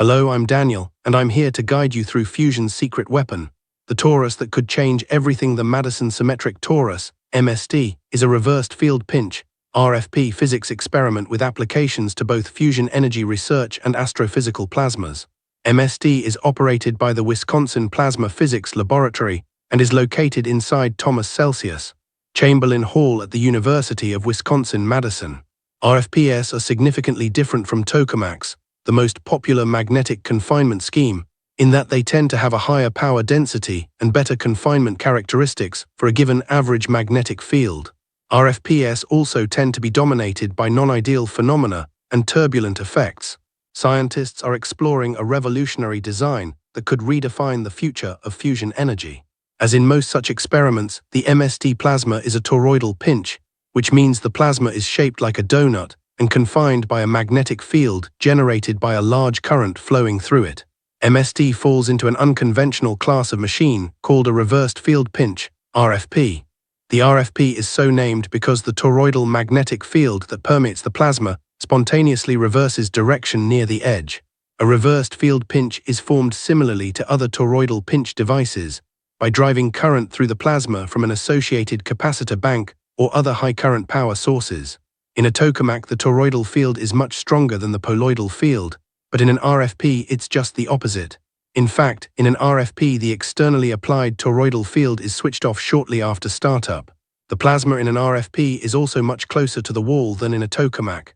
Hello, I'm Daniel, and I'm here to guide you through fusion's secret weapon. The torus that could change everything. The Madison Symmetric Torus, MST, is a reversed field pinch, RFP physics experiment with applications to both fusion energy research and astrophysical plasmas. MST is operated by the Wisconsin Plasma Physics Laboratory and is located inside Thomas Celsius, Chamberlin Hall at the University of Wisconsin-Madison. RFPs are significantly different from tokamaks, the most popular magnetic confinement scheme, in that they tend to have a higher power density and better confinement characteristics for a given average magnetic field. RFPs also tend to be dominated by non-ideal phenomena and turbulent effects. Scientists are exploring a revolutionary design that could redefine the future of fusion energy. As in most such experiments, the MST plasma is a toroidal pinch, which means the plasma is shaped like a donut and confined by a magnetic field generated by a large current flowing through it. MST falls into an unconventional class of machine called a reversed field pinch, RFP. The RFP is so named because the toroidal magnetic field that permeates the plasma spontaneously reverses direction near the edge. A reversed field pinch is formed similarly to other toroidal pinch devices by driving current through the plasma from an associated capacitor bank or other high current power sources. In a tokamak, the toroidal field is much stronger than the poloidal field, but in an RFP it's just the opposite. In fact, in an RFP the externally applied toroidal field is switched off shortly after startup. The plasma in an RFP is also much closer to the wall than in a tokamak.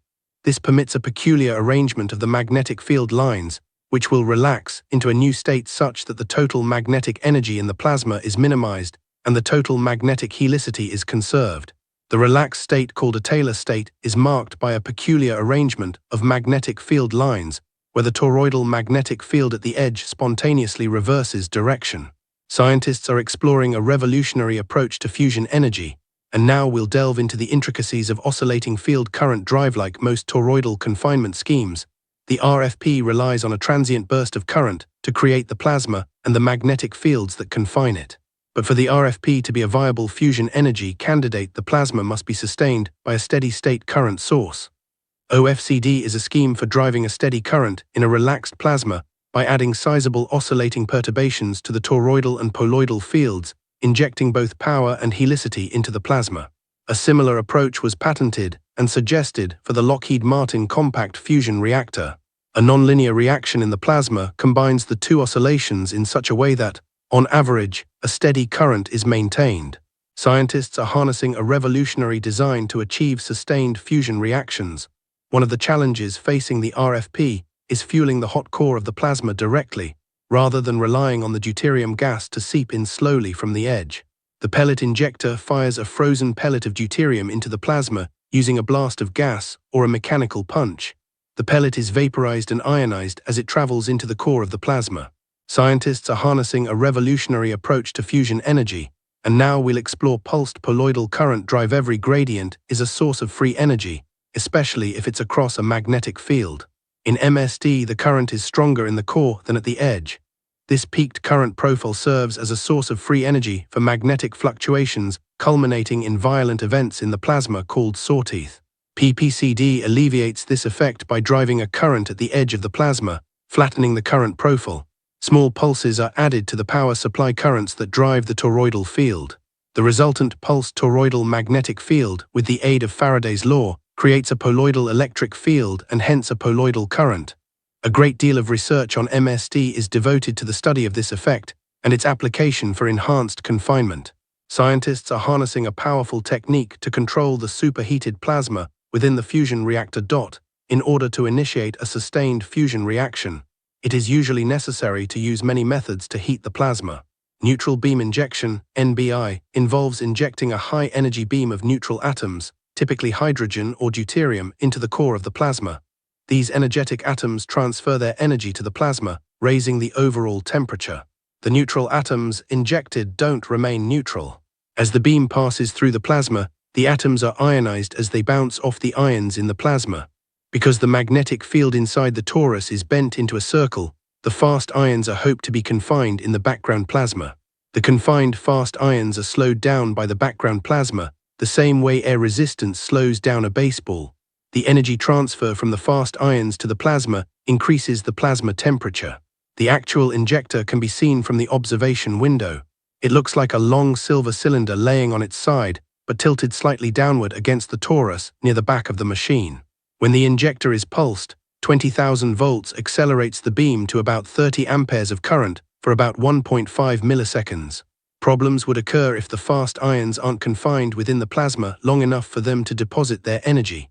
This permits a peculiar arrangement of the magnetic field lines, which will relax into a new state such that the total magnetic energy in the plasma is minimized and the total magnetic helicity is conserved. The relaxed state, called a Taylor state, is marked by a peculiar arrangement of magnetic field lines, where the toroidal magnetic field at the edge spontaneously reverses direction. Scientists are exploring a revolutionary approach to fusion energy, and now we'll delve into the intricacies of oscillating field current drive. Like most toroidal confinement schemes, the RFP relies on a transient burst of current to create the plasma and the magnetic fields that confine it. But for the RFP to be a viable fusion energy candidate, the plasma must be sustained by a steady-state current source. OFCD is a scheme for driving a steady current in a relaxed plasma by adding sizable oscillating perturbations to the toroidal and poloidal fields, injecting both power and helicity into the plasma. A similar approach was patented and suggested for the Lockheed Martin compact fusion reactor. A nonlinear reaction in the plasma combines the two oscillations in such a way that, on average, a steady current is maintained. Scientists are harnessing a revolutionary design to achieve sustained fusion reactions. One of the challenges facing the RFP is fueling the hot core of the plasma directly, rather than relying on the deuterium gas to seep in slowly from the edge. The pellet injector fires a frozen pellet of deuterium into the plasma using a blast of gas or a mechanical punch. The pellet is vaporized and ionized as it travels into the core of the plasma. Scientists are harnessing a revolutionary approach to fusion energy, and now we'll explore pulsed poloidal current drive. Every gradient is a source of free energy, especially if it's across a magnetic field. In MST, the current is stronger in the core than at the edge. This peaked current profile serves as a source of free energy for magnetic fluctuations, culminating in violent events in the plasma called sawteeth. PPCD alleviates this effect by driving a current at the edge of the plasma, flattening the current profile. Small pulses are added to the power supply currents that drive the toroidal field. The resultant pulsed toroidal magnetic field, with the aid of Faraday's law, creates a poloidal electric field and hence a poloidal current. A great deal of research on MST is devoted to the study of this effect and its application for enhanced confinement. Scientists are harnessing a powerful technique to control the superheated plasma within the fusion reactor in order to initiate a sustained fusion reaction. It is usually necessary to use many methods to heat the plasma. Neutral beam injection, NBI, involves injecting a high-energy beam of neutral atoms, typically hydrogen or deuterium, into the core of the plasma. These energetic atoms transfer their energy to the plasma, raising the overall temperature. The neutral atoms injected don't remain neutral. As the beam passes through the plasma, the atoms are ionized as they bounce off the ions in the plasma. Because the magnetic field inside the torus is bent into a circle, the fast ions are hoped to be confined in the background plasma. The confined fast ions are slowed down by the background plasma, the same way air resistance slows down a baseball. The energy transfer from the fast ions to the plasma increases the plasma temperature. The actual injector can be seen from the observation window. It looks like a long silver cylinder laying on its side, but tilted slightly downward against the torus near the back of the machine. When the injector is pulsed, 20,000 volts accelerates the beam to about 30 amperes of current for about 1.5 milliseconds. Problems would occur if the fast ions aren't confined within the plasma long enough for them to deposit their energy.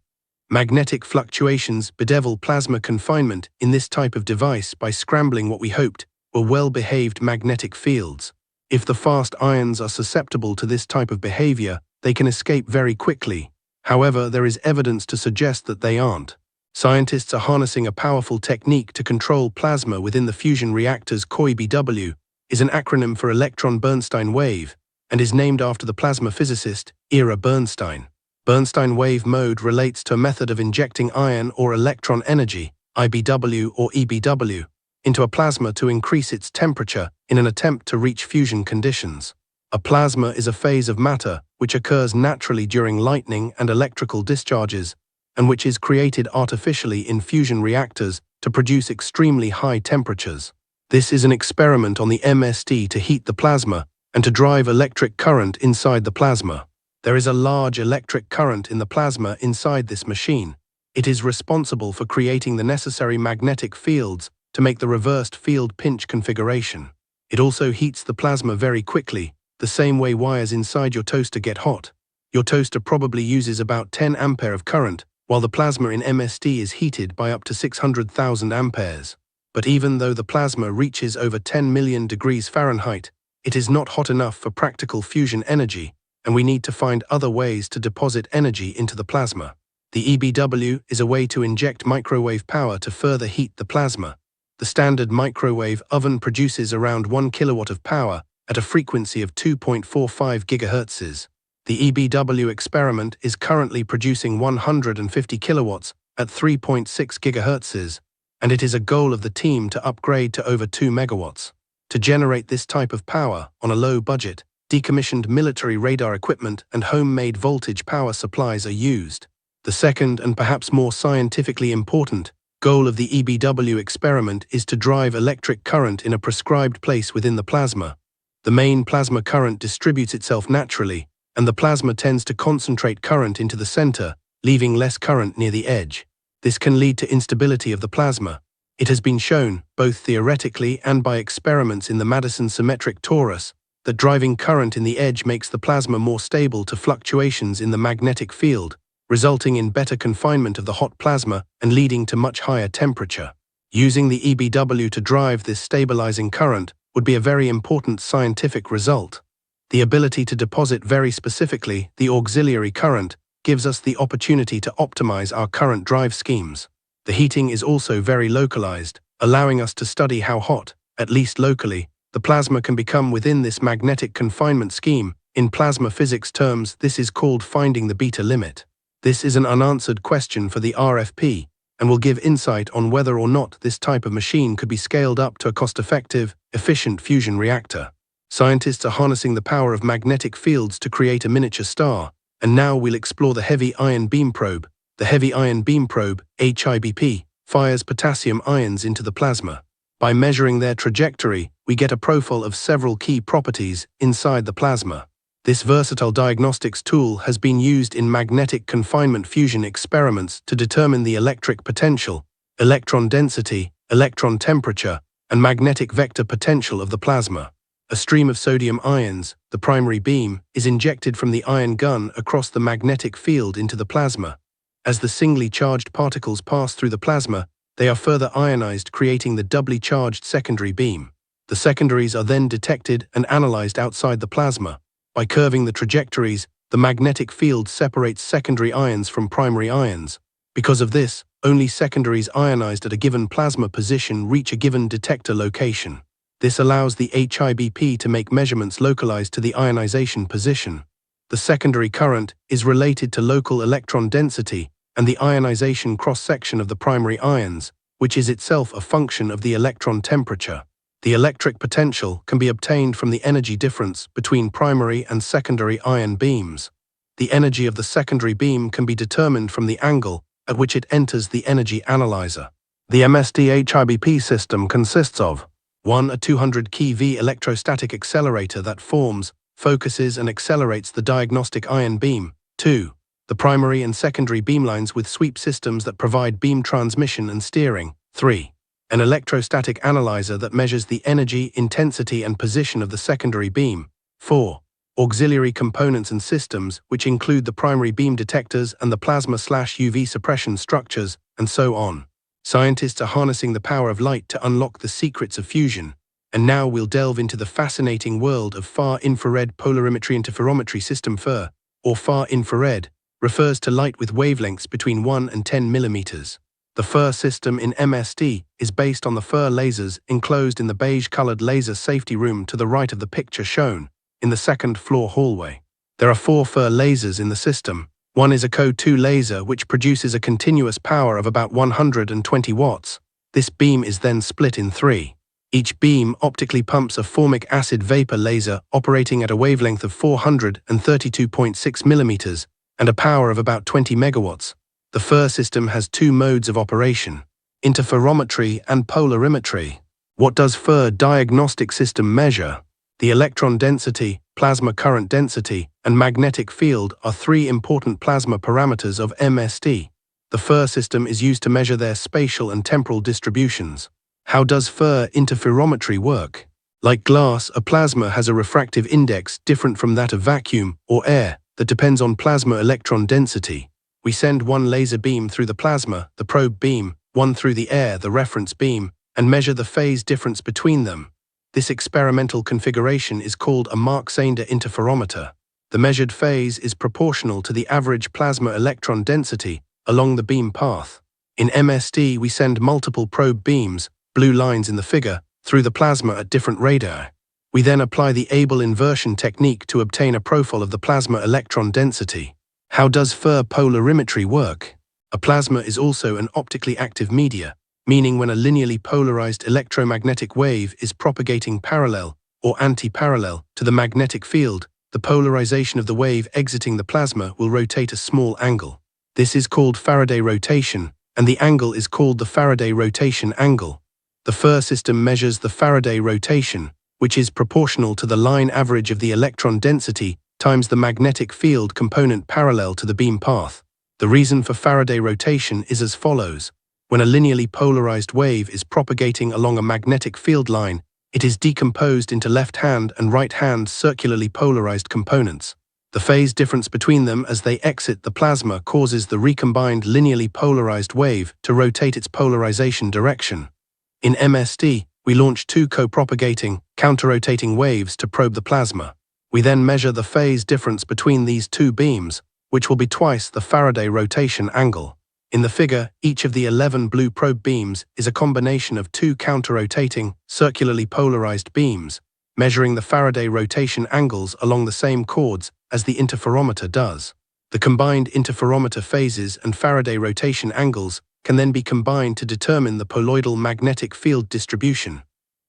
Magnetic fluctuations bedevil plasma confinement in this type of device by scrambling what we hoped were well-behaved magnetic fields. If the fast ions are susceptible to this type of behavior, they can escape very quickly. However, there is evidence to suggest that they aren't. Scientists are harnessing a powerful technique to control plasma within the fusion reactors. COI-BW is an acronym for electron-Bernstein wave and is named after the plasma physicist Ira Bernstein. Bernstein wave mode relates to a method of injecting ion or electron energy, IBW or EBW, into a plasma to increase its temperature in an attempt to reach fusion conditions. A plasma is a phase of matter which occurs naturally during lightning and electrical discharges, and which is created artificially in fusion reactors to produce extremely high temperatures. This is an experiment on the MST to heat the plasma and to drive electric current inside the plasma. There is a large electric current in the plasma inside this machine. It is responsible for creating the necessary magnetic fields to make the reversed field pinch configuration. It also heats the plasma very quickly, the same way wires inside your toaster get hot. Your toaster probably uses about 10 ampere of current, while the plasma in MST is heated by up to 600,000 amperes. But even though the plasma reaches over 10 million degrees Fahrenheit, it is not hot enough for practical fusion energy, and we need to find other ways to deposit energy into the plasma. The EBW is a way to inject microwave power to further heat the plasma. The standard microwave oven produces around 1 kilowatt of power at a frequency of 2.45 gigahertz. The EBW experiment is currently producing 150 kilowatts at 3.6 gigahertz, and it is a goal of the team to upgrade to over 2 megawatts. To generate this type of power on a low budget, decommissioned military radar equipment and homemade voltage power supplies are used. The second and perhaps more scientifically important goal of the EBW experiment is to drive electric current in a prescribed place within the plasma. The main plasma current distributes itself naturally, and the plasma tends to concentrate current into the center, leaving less current near the edge. This can lead to instability of the plasma. It has been shown, both theoretically and by experiments in the Madison Symmetric Torus, that driving current in the edge makes the plasma more stable to fluctuations in the magnetic field, resulting in better confinement of the hot plasma and leading to much higher temperature. Using the EBW to drive this stabilizing current would be a very important scientific result. The ability to deposit very specifically the auxiliary current gives us the opportunity to optimize our current drive schemes. The heating is also very localized, allowing us to study how hot, at least locally, the plasma can become within this magnetic confinement scheme. In plasma physics terms, this is called finding the beta limit. This is an unanswered question for the RFP, and will give insight on whether or not this type of machine could be scaled up to a cost-effective, efficient fusion reactor. Scientists are harnessing the power of magnetic fields to create a miniature star, and now we'll explore the heavy ion beam probe. The heavy ion beam probe, HIBP, fires potassium ions into the plasma. By measuring their trajectory, we get a profile of several key properties inside the plasma. This versatile diagnostics tool has been used in magnetic confinement fusion experiments to determine the electric potential, electron density, electron temperature, and magnetic vector potential of the plasma. A stream of sodium ions, the primary beam, is injected from the ion gun across the magnetic field into the plasma. As the singly charged particles pass through the plasma, they are further ionized, creating the doubly charged secondary beam. The secondaries are then detected and analyzed outside the plasma. By curving the trajectories, the magnetic field separates secondary ions from primary ions. Because of this, only secondaries ionized at a given plasma position reach a given detector location. This allows the HIBP to make measurements localized to the ionization position. The secondary current is related to local electron density and the ionization cross-section of the primary ions, which is itself a function of the electron temperature. The electric potential can be obtained from the energy difference between primary and secondary ion beams. The energy of the secondary beam can be determined from the angle at which it enters the energy analyzer. The MSD-HIBP system consists of 1. A 200 keV electrostatic accelerator that forms, focuses and accelerates the diagnostic ion beam. 2. The primary and secondary beamlines with sweep systems that provide beam transmission and steering. 3. An electrostatic analyzer that measures the energy, intensity and position of the secondary beam. 4. Auxiliary components and systems, which include the primary beam detectors and the plasma/UV suppression structures, and so on. Scientists are harnessing the power of light to unlock the secrets of fusion, and now we'll delve into the fascinating world of far-infrared polarimetry interferometry system. FIR, or far-infrared, refers to light with wavelengths between 1 and 10 millimeters. The FIR system in MSD is based on the FIR lasers enclosed in the beige-colored laser safety room to the right of the picture shown, in the second-floor hallway. There are 4 FIR lasers in the system. One is a CO2 laser which produces a continuous power of about 120 watts. This beam is then split in 3. Each beam optically pumps a formic acid vapor laser operating at a wavelength of 432.6 millimeters and a power of about 20 megawatts. The FIR system has 2 modes of operation: interferometry and polarimetry. What does FIR diagnostic system measure? The electron density, plasma current density, and magnetic field are 3 important plasma parameters of MSD. The FIR system is used to measure their spatial and temporal distributions. How does FIR interferometry work? Like glass, a plasma has a refractive index different from that of vacuum or air that depends on plasma electron density. We send one laser beam through the plasma, the probe beam, one through the air, the reference beam, and measure the phase difference between them. This experimental configuration is called a Mark-Sander interferometer. The measured phase is proportional to the average plasma electron density along the beam path. In MSD, we send multiple probe beams, blue lines in the figure, through the plasma at different radii. We then apply the Abel inversion technique to obtain a profile of the plasma electron density. How does FIR polarimetry work? A plasma is also an optically active media, meaning when a linearly polarized electromagnetic wave is propagating parallel or anti-parallel to the magnetic field, the polarization of the wave exiting the plasma will rotate a small angle. This is called Faraday rotation, and the angle is called the Faraday rotation angle. The FIR system measures the Faraday rotation, which is proportional to the line average of the electron density times the magnetic field component parallel to the beam path. The reason for Faraday rotation is as follows. When a linearly polarized wave is propagating along a magnetic field line, it is decomposed into left-hand and right-hand circularly polarized components. The phase difference between them as they exit the plasma causes the recombined linearly polarized wave to rotate its polarization direction. In MSD, we launch 2 co-propagating, counter-rotating waves to probe the plasma. We then measure the phase difference between these 2 beams, which will be twice the Faraday rotation angle. In the figure, each of the 11 blue probe beams is a combination of 2 counter-rotating, circularly polarized beams, measuring the Faraday rotation angles along the same chords as the interferometer does. The combined interferometer phases and Faraday rotation angles can then be combined to determine the poloidal magnetic field distribution.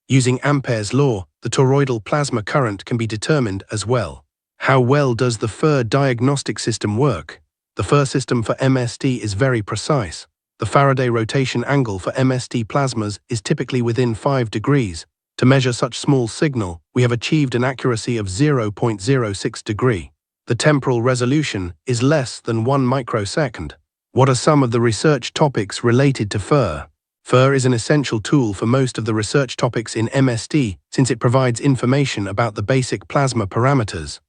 Using Ampere's law, the toroidal plasma current can be determined as well. How well does the FIR diagnostic system work? The FIR system for MSD is very precise. The Faraday rotation angle for MSD plasmas is typically within 5 degrees. To measure such small signal, we have achieved an accuracy of 0.06 degree. The temporal resolution is less than 1 microsecond. What are some of the research topics related to FIR? FIR is an essential tool for most of the research topics in MSD since it provides information about the basic plasma parameters.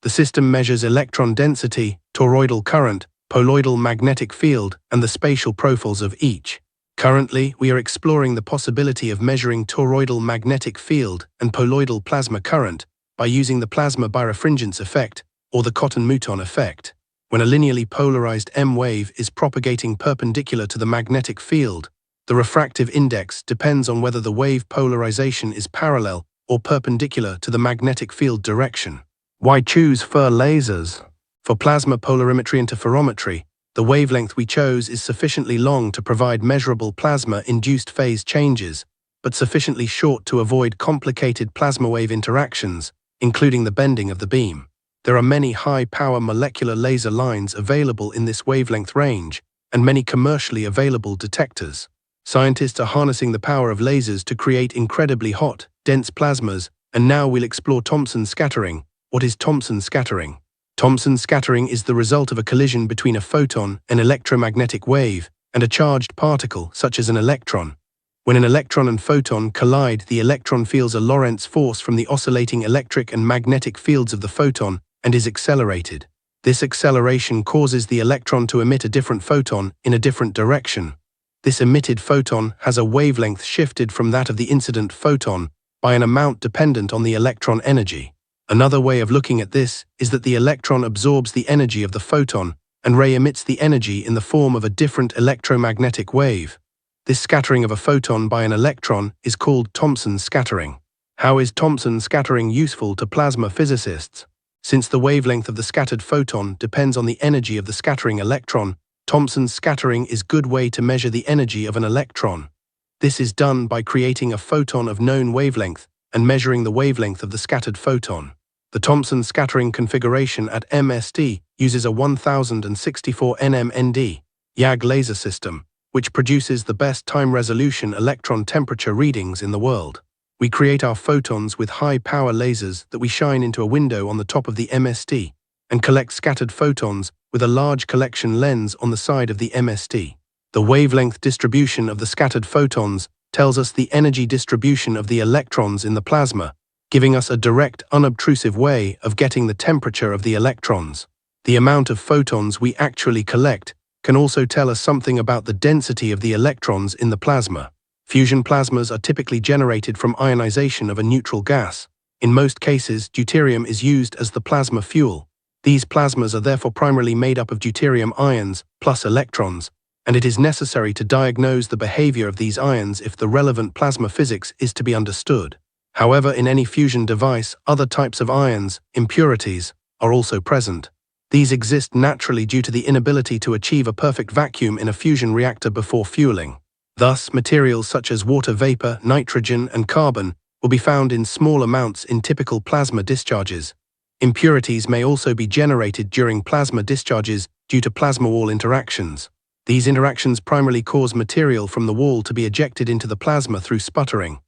The system measures electron density, toroidal current, poloidal magnetic field, and the spatial profiles of each. Currently, we are exploring the possibility of measuring toroidal magnetic field and poloidal plasma current by using the plasma birefringence effect or the cotton-mouton effect. When a linearly polarized M wave is propagating perpendicular to the magnetic field, the refractive index depends on whether the wave polarization is parallel or perpendicular to the magnetic field direction. Why choose FIR lasers? For plasma polarimetry interferometry, the wavelength we chose is sufficiently long to provide measurable plasma-induced phase changes, but sufficiently short to avoid complicated plasma wave interactions, including the bending of the beam. There are many high-power molecular laser lines available in this wavelength range, and many commercially available detectors. Scientists are harnessing the power of lasers to create incredibly hot, dense plasmas, and now we'll explore Thomson scattering. What is Thomson scattering? Thomson scattering is the result of a collision between a photon, an electromagnetic wave, and a charged particle, such as an electron. When an electron and photon collide, the electron feels a Lorentz force from the oscillating electric and magnetic fields of the photon and is accelerated. This acceleration causes the electron to emit a different photon in a different direction. This emitted photon has a wavelength shifted from that of the incident photon by an amount dependent on the electron energy. Another way of looking at this is that the electron absorbs the energy of the photon and re-emits the energy in the form of a different electromagnetic wave. This scattering of a photon by an electron is called Thomson scattering. How is Thomson scattering useful to plasma physicists? Since the wavelength of the scattered photon depends on the energy of the scattering electron, Thomson scattering is a good way to measure the energy of an electron. This is done by creating a photon of known wavelength and measuring the wavelength of the scattered photon. The Thomson scattering configuration at MSD uses a 1064 nm-ND YAG laser system, which produces the best time-resolution electron temperature readings in the world. We create our photons with high-power lasers that we shine into a window on the top of the MSD and collect scattered photons with a large collection lens on the side of the MSD. The wavelength distribution of the scattered photons tells us the energy distribution of the electrons in the plasma, giving us a direct, unobtrusive way of getting the temperature of the electrons. The amount of photons we actually collect can also tell us something about the density of the electrons in the plasma. Fusion plasmas are typically generated from ionization of a neutral gas. In most cases, deuterium is used as the plasma fuel. These plasmas are therefore primarily made up of deuterium ions plus electrons, and it is necessary to diagnose the behavior of these ions if the relevant plasma physics is to be understood. However, in any fusion device, other types of ions, impurities, are also present. These exist naturally due to the inability to achieve a perfect vacuum in a fusion reactor before fueling. Thus, materials such as water vapor, nitrogen, and carbon will be found in small amounts in typical plasma discharges. Impurities may also be generated during plasma discharges due to plasma wall interactions. These interactions primarily cause material from the wall to be ejected into the plasma through sputtering.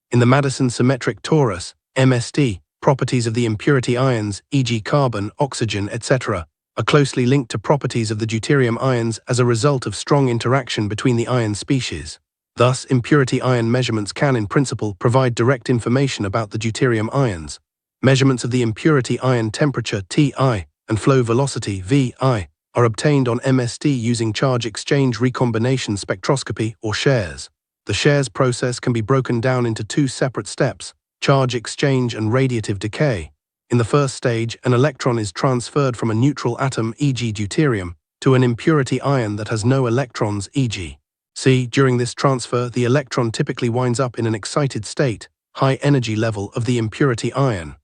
In the Madison Symmetric Torus, MSD, properties of the impurity ions, e.g. carbon, oxygen, etc., are closely linked to properties of the deuterium ions as a result of strong interaction between the ion species. Thus, impurity ion measurements can, in principle, provide direct information about the deuterium ions. Measurements of the impurity ion temperature, Ti, and flow velocity, Vi, are obtained on MSD using charge exchange recombination spectroscopy, or SCHARES. The SCHARES process can be broken down into two separate steps: charge exchange and radiative decay. In the first stage, an electron is transferred from a neutral atom, e.g. deuterium, to an impurity ion that has no electrons, e.g. C. During this transfer, the electron typically winds up in an excited state, high energy level of the impurity ion.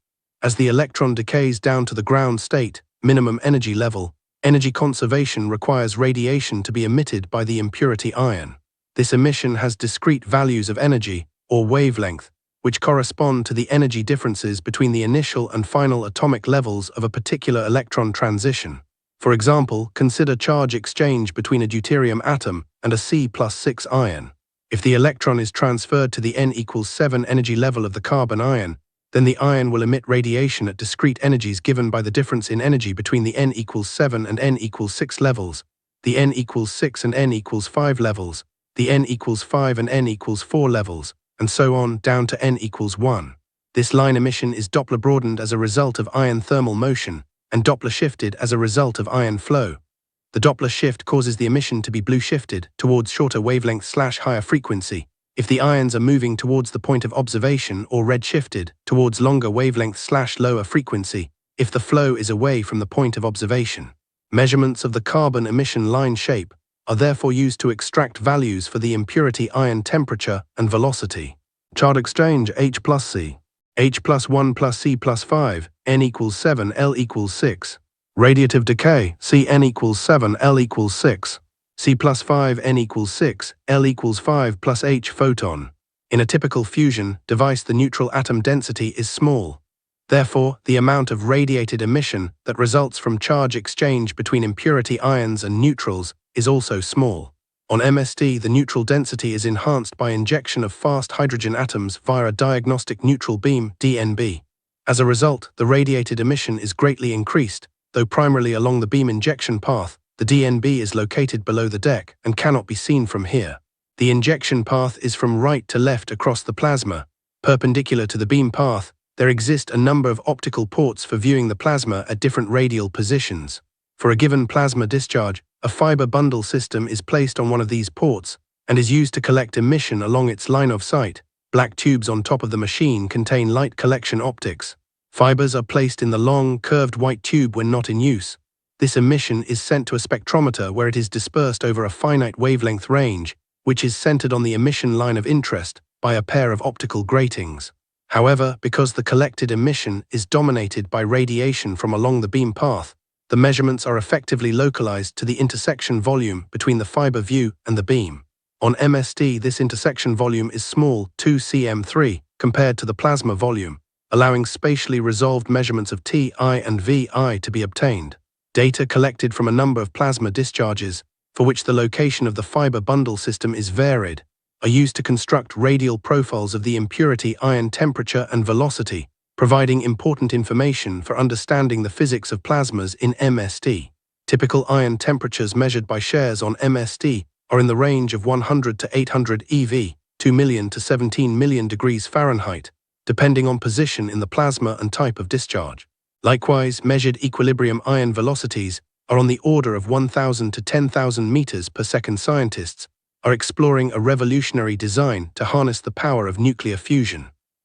As the electron decays down to the ground state, minimum energy level, energy conservation requires radiation to be emitted by the impurity ion. This emission has discrete values of energy, or wavelength, which correspond to the energy differences between the initial and final atomic levels of a particular electron transition. For example, consider charge exchange between a deuterium atom and a C+6 ion. If the electron is transferred to the n=7 energy level of the carbon ion, then the ion will emit radiation at discrete energies given by the difference in energy between the n=7 and n=6 levels, the n=6 and n=5 levels, the n=5 and n=4 levels, and so on down to n=1. This line emission is Doppler broadened as a result of ion thermal motion and Doppler shifted as a result of ion flow. The Doppler shift causes the emission to be blue shifted towards shorter wavelength/higher frequency if the ions are moving towards the point of observation, or red shifted towards longer wavelength/lower frequency if the flow is away from the point of observation. Measurements of the carbon emission line shape are therefore used to extract values for the impurity ion temperature and velocity. Charge exchange H plus C, H plus 1 plus C plus 5, n=7, L=6. Radiative decay, C n=7, L=6. C plus 5, n=6, L=5 plus H photon. In a typical fusion device, the neutral atom density is small. Therefore, the amount of radiated emission that results from charge exchange between impurity ions and neutrals is also small. On MSD, the neutral density is enhanced by injection of fast hydrogen atoms via a diagnostic neutral beam, DNB. As a result, the radiated emission is greatly increased, though primarily along the beam injection path. The DNB is located below the deck and cannot be seen from here. The injection path is from right to left across the plasma. Perpendicular to the beam path, there exist a number of optical ports for viewing the plasma at different radial positions. For a given plasma discharge, a fiber bundle system is placed on one of these ports and is used to collect emission along its line of sight. Black tubes on top of the machine contain light collection optics. Fibers are placed in the long, curved white tube when not in use. This emission is sent to a spectrometer where it is dispersed over a finite wavelength range, which is centered on the emission line of interest by a pair of optical gratings. However, because the collected emission is dominated by radiation from along the beam path, the measurements are effectively localized to the intersection volume between the fiber view and the beam. On MSD, this intersection volume is small, 2 cm3, compared to the plasma volume, allowing spatially resolved measurements of Ti and Vi to be obtained. Data collected from a number of plasma discharges, for which the location of the fiber bundle system is varied, are used to construct radial profiles of the impurity ion temperature and velocity, providing important information for understanding the physics of plasmas in MSD. Typical ion temperatures measured by shares on MSD are in the range of 100 to 800 eV, 2 million to 17 million degrees Fahrenheit, depending on position in the plasma and type of discharge. Likewise, measured equilibrium ion velocities are on the order of 1,000 to 10,000 meters per second. Scientists are exploring a revolutionary design to harness the power of nuclear fusion.